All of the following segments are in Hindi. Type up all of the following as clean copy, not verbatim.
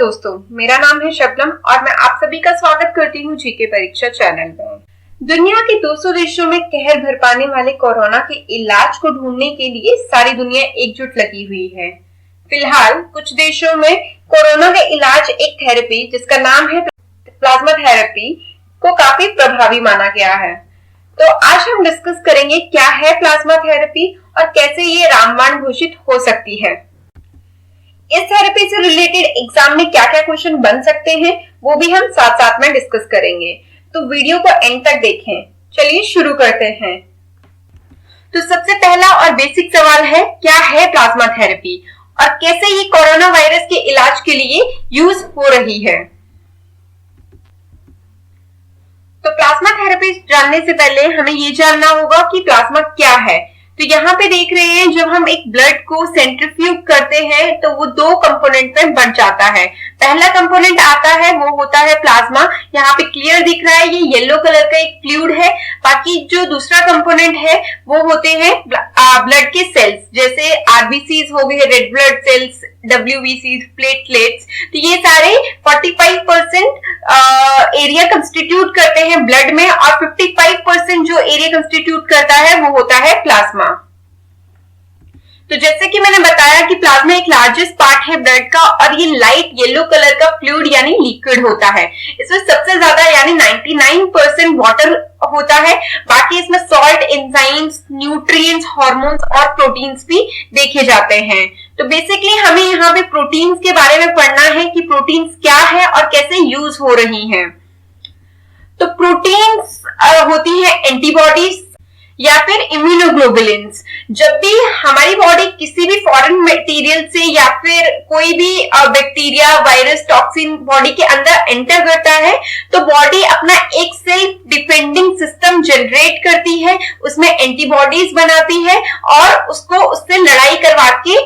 दोस्तों, मेरा नाम है शबनम और मैं आप सभी का स्वागत करती हूँ जीके परीक्षा चैनल में। दुनिया के 200 देशों में कहर बरपाने वाले कोरोना के इलाज को ढूंढने के लिए सारी दुनिया एकजुट लगी हुई है। फिलहाल कुछ देशों में कोरोना का इलाज एक थेरेपी जिसका नाम है प्लाज्मा थेरेपी को काफी प्रभावी माना गया है। तो आज हम डिस्कस करेंगे क्या है प्लाज्मा थेरेपी और कैसे ये रामबाण घोषित हो सकती है। इस थेरेपी से रिलेटेड एग्जाम में क्या क्या क्वेश्चन बन सकते हैं वो भी हम साथ साथ में डिस्कस करेंगे, तो वीडियो को एंड तक देखें। चलिए शुरू करते हैं। तो सबसे पहला और बेसिक सवाल है, क्या है प्लाज्मा थेरेपी और कैसे ये कोरोना वायरस के इलाज के लिए यूज हो रही है। तो प्लाज्मा थेरेपी जानने से पहले हमें ये जानना होगा कि प्लाज्मा क्या है। तो यहाँ पे देख रहे हैं, जब हम एक ब्लड को सेंट्रीफ्यूज करते हैं तो वो दो कंपोनेंट में बंट जाता है। पहला कंपोनेंट आता है वो होता है प्लाज्मा, यहाँ पे क्लियर दिख रहा है, ये येलो कलर का एक फ्लूइड है। बाकी जो दूसरा कंपोनेंट है वो होते हैं ब्लड के सेल्स, जैसे आरबीसीज हो गए, रेड ब्लड सेल्स, डब्ल्यूबीसीज, प्लेटलेट्स। तो ये सारे 45% एरिया कंस्टिट्यूट करते हैं ब्लड में और 55% जो एरिया कंस्टिट्यूट करता है वो होता है प्लाज्मा। तो जैसे कि मैंने बताया कि प्लाज्मा एक लार्जेस्ट पार्ट है ब्लड का और ये लाइट येलो कलर का फ्लूइड यानी लिक्विड होता है। इसमें सबसे ज्यादा यानी 99% वाटर होता है। बाकी इसमें सॉल्ट, एंजाइम्स, न्यूट्रिएंट्स, हार्मोन्स और प्रोटीन्स भी देखे जाते हैं। तो बेसिकली हमें यहाँ पे प्रोटीन्स के बारे में पढ़ना है कि प्रोटीन्स क्या है और कैसे यूज हो रही हैं। तो प्रोटीन्स होती है एंटीबॉडीज या फिर इम्यूनोग्लोबुलिन्स। जब भी हमारी बॉडी किसी भी फॉरेन मटेरियल से या फिर कोई भी बैक्टीरिया, वायरस, टॉक्सिन बॉडी के अंदर एंटर करता है तो बॉडी अपना एक सेल्फ डिफेंडिंग सिस्टम जनरेट करती है, उसमें एंटीबॉडीज बनाती है और उसको उससे लड़ाई करवा के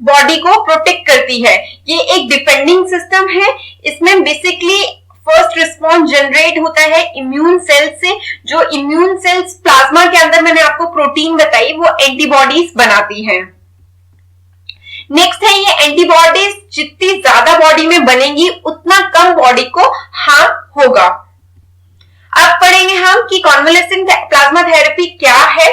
बॉडी को प्रोटेक्ट करती है। ये एक डिफेंडिंग सिस्टम है। इसमें बेसिकली फर्स्ट रिस्पॉन्स जनरेट होता है इम्यून सेल से। जो इम्यून सेल्स प्लाज्मा के अंदर मैंने आपको प्रोटीन बताई वो एंटीबॉडीज बनाती हैं। नेक्स्ट है, ये एंटीबॉडीज जितनी ज्यादा बॉडी में बनेंगी उतना कम बॉडी को हार्म होगा। अब पढ़ेंगे हम कि कॉन्वलेसेंट प्लाज्मा थेरेपी क्या है।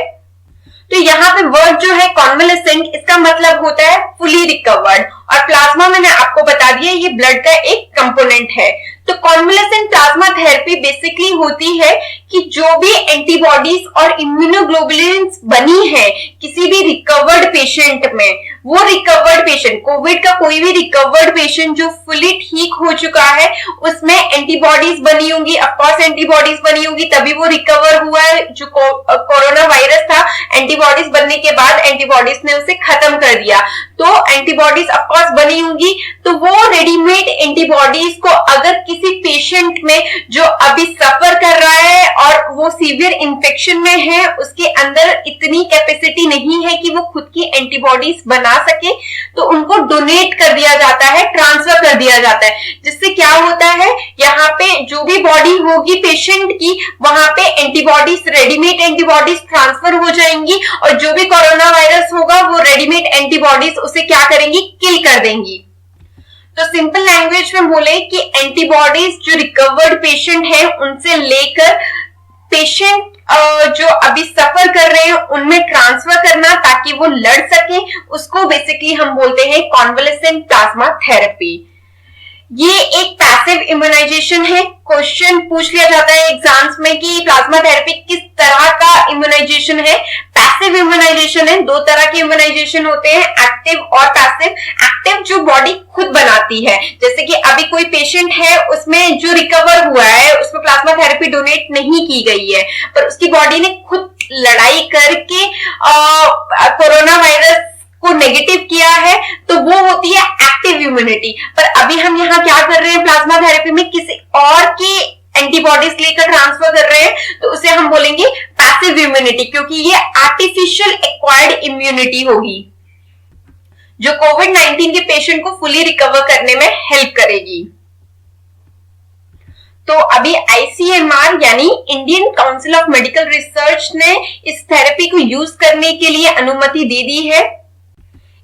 तो यहाँ पे वर्ड जो है कॉन्वलेसेंट, इसका मतलब होता है फुली रिकवर्ड और प्लाज्मा मैंने आपको बता दिया ये ब्लड का एक कंपोनेंट है। तो कॉन्वलेसेंट प्लाज्मा थेरेपी बेसिकली होती है कि जो भी एंटीबॉडीज और इम्यूनोग्लोबुलिन्स बनी है किसी भी रिकवर्ड पेशेंट में, वो रिकवर्ड पेशेंट, कोविड का कोई भी रिकवर्ड पेशेंट जो फुली ठीक हो चुका है उसमें एंटीबॉडीज बनी होंगी। ऑफकोर्स एंटीबॉडीज बनी होंगी तभी वो रिकवर हुआ है। जो कोरोना वायरस था, एंटीबॉडीज बनने के बाद एंटीबॉडीज ने उसे खत्म कर दिया। तो एंटीबॉडीज ऑफकोर्स बनी होंगी। तो वो रेडीमेड एंटीबॉडीज को अगर किसी पेशेंट में जो अभी सफर कर रहा है और वो सीवियर इंफेक्शन में है, उसके अंदर इतनी कैपेसिटी नहीं है कि वो खुद की एंटीबॉडीज बना सके, तो उनको डोनेट कर दिया जाता है, ट्रांसफर कर दिया जाता है। जिससे क्या होता है, यहाँ पे जो भी बॉडी होगी पेशेंट की वहां पे एंटीबॉडीज, रेडीमेड एंटीबॉडीज ट्रांसफर हो जाएंगी और जो भी कोरोना वायरस होगा वो रेडीमेड एंटीबॉडीज उसे क्या करेंगी, किल कर देंगी। तो सिंपल लैंग्वेज में बोले कि एंटीबॉडीज जो रिकवर्ड पेशेंट है उनसे लेकर पेशेंट जो अभी सफर कर रहे हैं उनमें ट्रांसफर करना ताकि वो लड़ सके, उसको बेसिकली हम बोलते हैं कॉन्वलेसेंट प्लाज्मा थेरेपी। ये एक पैसिव इम्यूनाइजेशन है। क्वेश्चन पूछ लिया जाता है एग्जाम्स में कि प्लाज्मा थेरेपी किस तरह का इम्यूनाइजेशन है। पैसिव इम्यूनाइजेशन है। दो तरह के इम्यूनाइजेशन होते हैं, एक्टिव और पैसिव। एक्टिव जो बॉडी खुद बनाती है, जैसे कि अभी कोई पेशेंट है उसमें जो रिकवर हुआ है उसमें प्लाज्मा थेरेपी डोनेट नहीं की गई है पर उसकी बॉडी ने खुद लड़ाई करके कोरोना वायरस को नेगेटिव किया है, तो वो होती है एक्टिव इम्यूनिटी। पर अभी हम यहाँ क्या कर रहे हैं प्लाज्मा थेरेपी में, किसी और की एंटीबॉडीज लेकर ट्रांसफर कर रहे हैं, तो उसे हम बोलेंगे पैसिव इम्यूनिटी, क्योंकि ये आर्टिफिशियल एक्वायर्ड इम्यूनिटी होगी जो कोविड-19 के पेशेंट को फुली रिकवर करने में हेल्प करेगी। तो अभी आईसीएमआर यानी Indian council of medical research ने इस थेरेपी को यूज करने के लिए अनुमति दे दी है।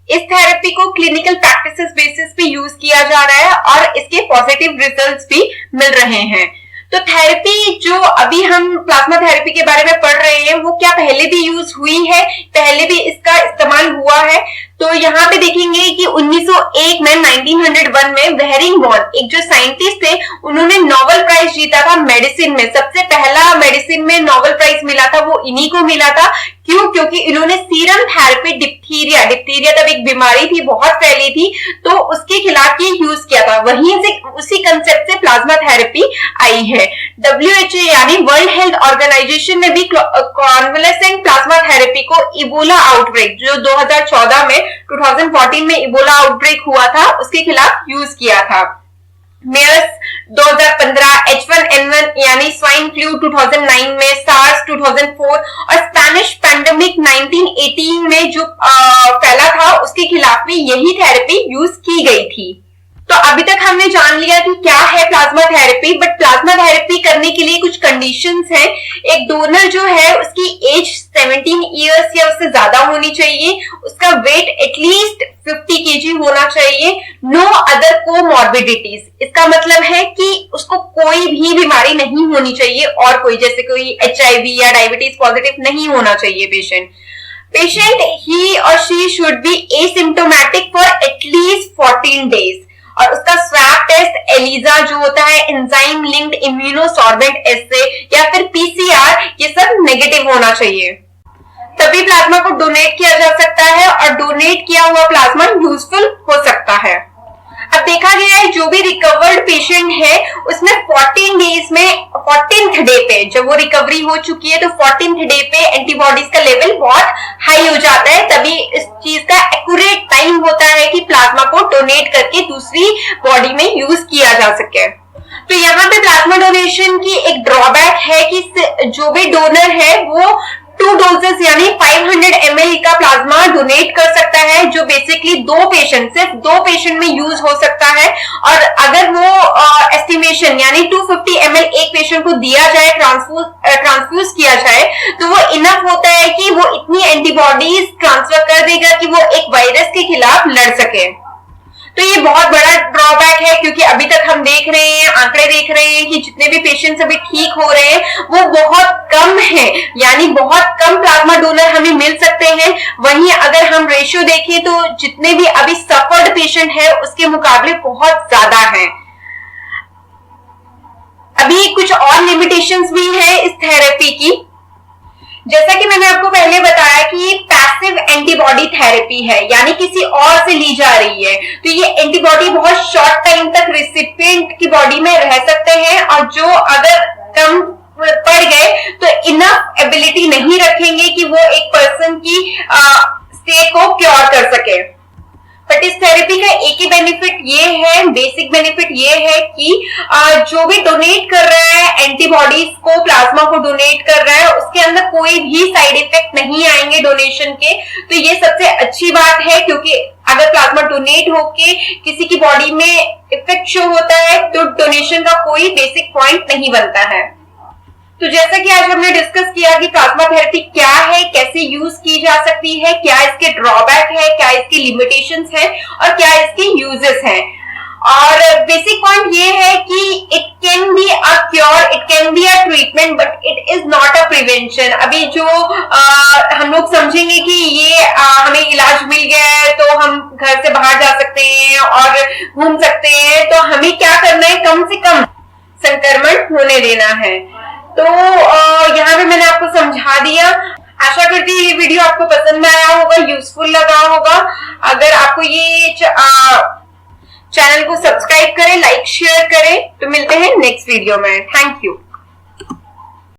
इस थेरेपी को क्लिनिकल प्रैक्टिसेस बेसिस पे यूज किया जा रहा है और इसके पॉजिटिव रिजल्ट्स भी मिल रहे हैं। तो थेरेपी जो अभी हम प्लाज्मा थेरेपी के बारे में पढ़ रहे हैं वो क्या पहले भी यूज हुई है, पहले भी इसका इस्तेमाल हुआ है। तो यहाँ पे देखेंगे कि 1901 में 1901 में वेरिंगबॉर्न एक जो साइंटिस्ट थे उन्होंने नोबेल प्राइज जीता था मेडिसिन में। सबसे पहला मेडिसिन में नोबेल प्राइज मिला था वो इन्हीं को मिला था। क्यों? क्योंकि इन्होंने सीरम थेरेपी डिप्थीरिया तब एक बीमारी थी, बहुत फैली थी, तो उसके खिलाफ ये यूज किया था। वहीं से उसी कंसेप्ट से प्लाज्मा थेरेपी आई है। WHO यानी वर्ल्ड हेल्थ ऑर्गेनाइजेशन ने भी कॉन्वलेसेंट प्लाज्मा थेरेपी को इबोला आउटब्रेक जो 2014 में इबोला आउटब्रेक हुआ था उसके खिलाफ यूज किया था। मेयर्स 2015, H1N1 यानी स्वाइन फ्लू 2009 में, सार्स 2004 और स्पेनिश पैंडेमिक 1918 में जो फैला था उसके खिलाफ भी यही थेरेपी यूज की गई थी। तो अभी तक हमने जान लिया कि क्या है plasma therapy, but plasma therapy करने के लिए कुछ कंडीशंस हैं। एक डोनर जो है उसकी एज 17 इयर्स या उससे ज्यादा होनी चाहिए, उसका वेट एटलीस्ट 50 kg होना चाहिए, नो अदर कोमॉर्बिडिटीज। इसका मतलब है कि उसको कोई भी बीमारी नहीं होनी चाहिए और कोई जैसे कोई HIV या डायबिटीज पॉजिटिव नहीं होना चाहिए पेशेंट ही और she should be asymptomatic for at least 14 days और उसका स्वैब टेस्ट एलिजा जो होता है एंजाइम लिंक्ड इम्यूनोसॉर्बेंट एसे या फिर PCR ये सब नेगेटिव होना चाहिए, तभी प्लाज्मा को डोनेट किया जा सकता है और डोनेट किया हुआ प्लाज्मा यूजफुल हो सकता है। अब देखा गया है जो भी रिकवर्ड पेशेंट है उसमें 14 डेज में 14th डे पे जब वो रिकवरी हो चुकी है तो 14th डे पे एंटीबॉडीज का लेवल बहुत हाई हो जाता है, तभी इस चीज का एक्यूरेट टाइम होता है कि प्लाज्मा को डोनेट करके दूसरी बॉडी में यूज किया जा सके। तो यहाँ पे प्लाज्मा डोनेशन की एक ड्रॉबैक है कि जो भी डोनर है वो 2 डोजेस यानी 500 ml का प्लाज्मा डोनेट कर सकता है, जो बेसिकली सिर्फ दो पेशेंट में यूज हो सकता है। और अगर वो एस्टिमेशन यानी 250 ml एक पेशेंट को दिया जाए, ट्रांसफ्यूज किया जाए, तो वो इनफ होता है कि वो इतनी एंटीबॉडीज ट्रांसफर कर देगा कि वो एक वायरस के खिलाफ लड़ सके। तो ये बहुत बड़ा ड्रॉबैक है क्योंकि अभी तक हम देख रहे हैं, आंकड़े देख रहे हैं कि जितने भी पेशेंट्स अभी ठीक हो रहे हैं वो बहुत कम है, यानी बहुत कम प्लाज्मा डोनर हमें मिल सकते हैं। वहीं अगर हम रेशियो देखें तो जितने भी अभी सफर्ड पेशेंट है उसके मुकाबले बहुत ज्यादा है। अभी कुछ और लिमिटेशंस भी है इस थेरेपी की, जैसा कि मैंने आपको पहले बताया कि पैसिव एंटीबॉडी थेरेपी है, यानी किसी और से ली जा रही है, तो ये एंटीबॉडी बहुत शॉर्ट टाइम तक रेसिपिएंट की बॉडी में रह सकते हैं और जो अगर कम पड़ गए तो इनफ एबिलिटी नहीं रखेंगे कि वो एक पर्सन की स्टेट को क्योर कर सके। बट इस थेरेपी का एक ही बेनिफिट ये है, बेसिक बेनिफिट ये है कि जो भी डोनेट कर रहा है एंटीबॉडीज को, प्लाज्मा को डोनेट कर रहा है, उसके अंदर कोई भी साइड इफेक्ट नहीं आएंगे डोनेशन के। तो ये सबसे अच्छी बात है क्योंकि अगर प्लाज्मा डोनेट होके किसी की बॉडी में इफेक्ट शो होता है तो डोनेशन का कोई बेसिक पॉइंट नहीं बनता है। तो जैसा कि आज हमने डिस्कस किया कि प्लाज्मा थेरेपी क्या है, कैसे यूज की जा सकती है, क्या इसके ड्रॉबैक है, क्या इसकी लिमिटेशंस है और क्या इसके यूजेस हैं। और बेसिक पॉइंट ये है कि it can be a cure, it can be a treatment, but it is not a prevention. अभी जो हम लोग समझेंगे कि ये हमें इलाज मिल गया है तो हम घर से बाहर जा सकते हैं और घूम सकते हैं, तो हमें क्या करना है, कम से कम संक्रमण होने देना है। तो यहाँ पे मैंने आपको समझा दिया। आशा करती हूँ ये वीडियो आपको पसंद आया होगा, यूजफुल लगा होगा। अगर आपको ये चैनल को सब्सक्राइब करें, लाइक शेयर करें, तो मिलते हैं नेक्स्ट वीडियो में। Thank you.